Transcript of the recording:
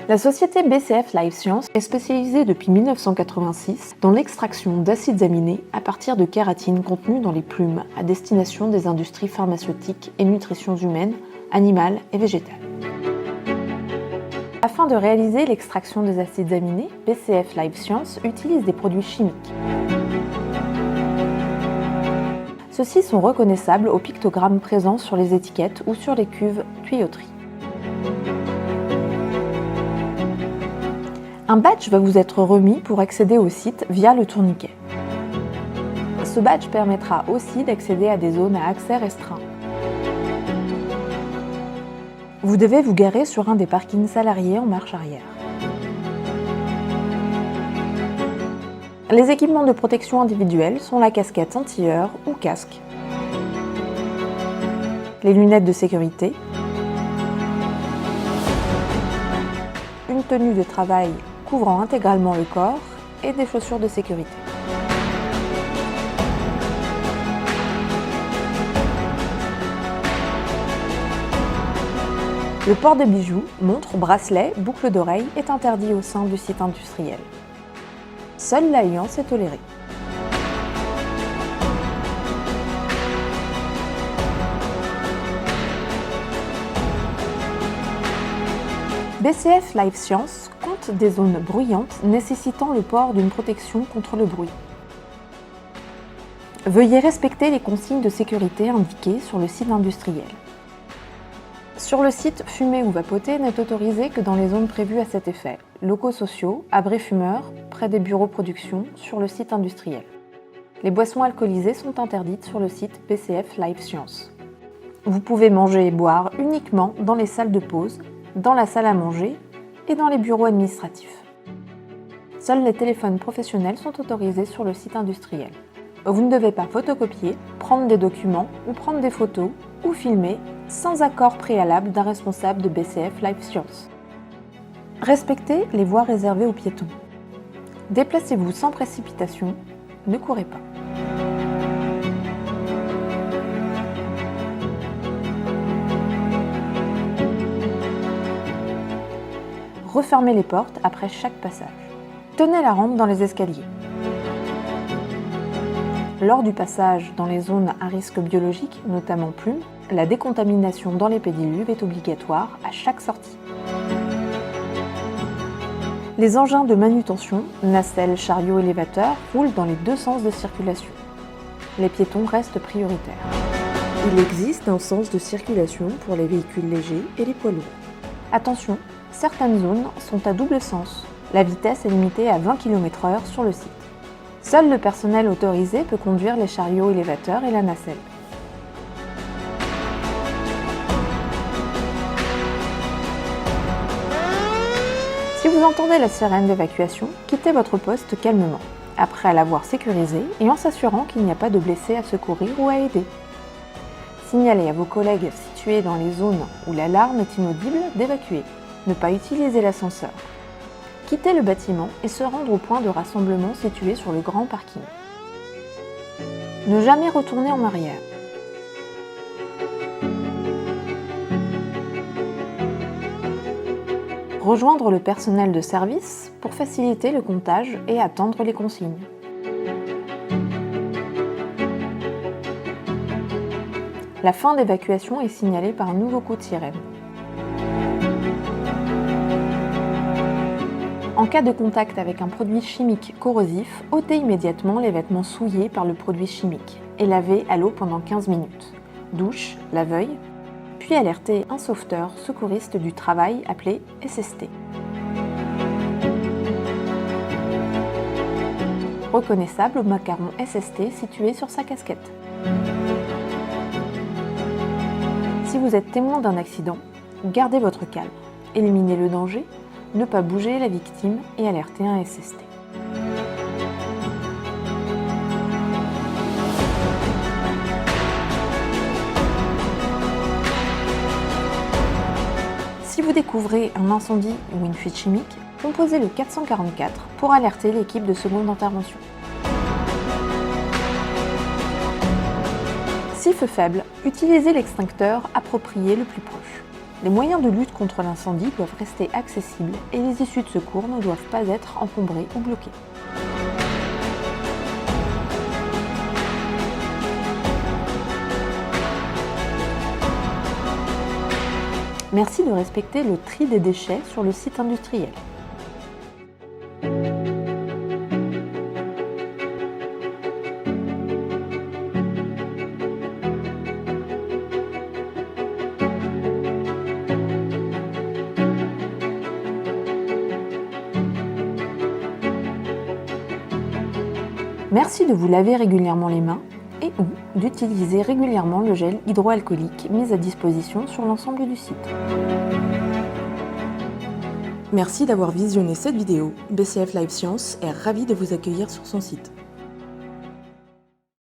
La société BCF Life Sciences est spécialisée depuis 1986 dans l'extraction d'acides aminés à partir de kératine contenue dans les plumes à destination des industries pharmaceutiques et nutrition humaine, animale et végétale. Afin de réaliser l'extraction des acides aminés, BCF Life Sciences utilise des produits chimiques. Ceux-ci sont reconnaissables aux pictogrammes présents sur les étiquettes ou sur les cuves tuyauterie. Un badge va vous être remis pour accéder au site via le tourniquet. Ce badge permettra aussi d'accéder à des zones à accès restreint. Vous devez vous garer sur un des parkings salariés en marche arrière. Les équipements de protection individuelle sont la casquette anti-heurt ou casque, les lunettes de sécurité, une tenue de travail couvrant intégralement le corps et des chaussures de sécurité. Le port de bijoux, montres, bracelets, boucles d'oreilles est interdit au sein du site industriel. Seule l'alliance est tolérée. BCF Life Sciences compte des zones bruyantes nécessitant le port d'une protection contre le bruit. Veuillez respecter les consignes de sécurité indiquées sur le site industriel. Sur le site, fumer ou vapoter n'est autorisé que dans les zones prévues à cet effet, locaux sociaux, abris fumeurs, près des bureaux production, sur le site industriel. Les boissons alcoolisées sont interdites sur le site BCF Life Sciences. Vous pouvez manger et boire uniquement dans les salles de pause, dans la salle à manger et dans les bureaux administratifs. Seuls les téléphones professionnels sont autorisés sur le site industriel. Vous ne devez pas photocopier, prendre des documents ou prendre des photos ou filmer sans accord préalable d'un responsable de BCF Life Sciences. Respectez les voies réservées aux piétons. Déplacez-vous sans précipitation, ne courez pas. Refermez les portes après chaque passage. Tenez la rampe dans les escaliers. Lors du passage dans les zones à risque biologique, notamment plumes, la décontamination dans les pédiluves est obligatoire à chaque sortie. Les engins de manutention, nacelles, chariots, élévateurs, roulent dans les deux sens de circulation. Les piétons restent prioritaires. Il existe un sens de circulation pour les véhicules légers et les poids lourds. Attention, certaines zones sont à double sens. La vitesse est limitée à 20 km/h sur le site. Seul le personnel autorisé peut conduire les chariots élévateurs et la nacelle. Si vous entendez la sirène d'évacuation, quittez votre poste calmement, après l'avoir sécurisé et en s'assurant qu'il n'y a pas de blessés à secourir ou à aider. Signalez à vos collègues situés dans les zones où l'alarme est inaudible d'évacuer. Ne pas utiliser l'ascenseur. Quitter le bâtiment et se rendre au point de rassemblement situé sur le grand parking. Ne jamais retourner en arrière. Rejoindre le personnel de service pour faciliter le comptage et attendre les consignes. La fin d'évacuation est signalée par un nouveau coup de sirène. En cas de contact avec un produit chimique corrosif, ôtez immédiatement les vêtements souillés par le produit chimique et lavez à l'eau pendant 15 minutes. Douche, lave-œil, puis alertez un sauveteur secouriste du travail appelé SST. Reconnaissable au macaron SST situé sur sa casquette. Si vous êtes témoin d'un accident, gardez votre calme, éliminez le danger, ne pas bouger la victime et alerter un SST. Si vous découvrez un incendie ou une fuite chimique, composez le 444 pour alerter l'équipe de seconde intervention. Si feu faible, utilisez l'extincteur approprié le plus proche. Les moyens de lutte contre l'incendie doivent rester accessibles et les issues de secours ne doivent pas être encombrées ou bloquées. Merci de respecter le tri des déchets sur le site industriel. Merci de vous laver régulièrement les mains et ou d'utiliser régulièrement le gel hydroalcoolique mis à disposition sur l'ensemble du site. Merci d'avoir visionné cette vidéo. BCF Live Science est ravi de vous accueillir sur son site.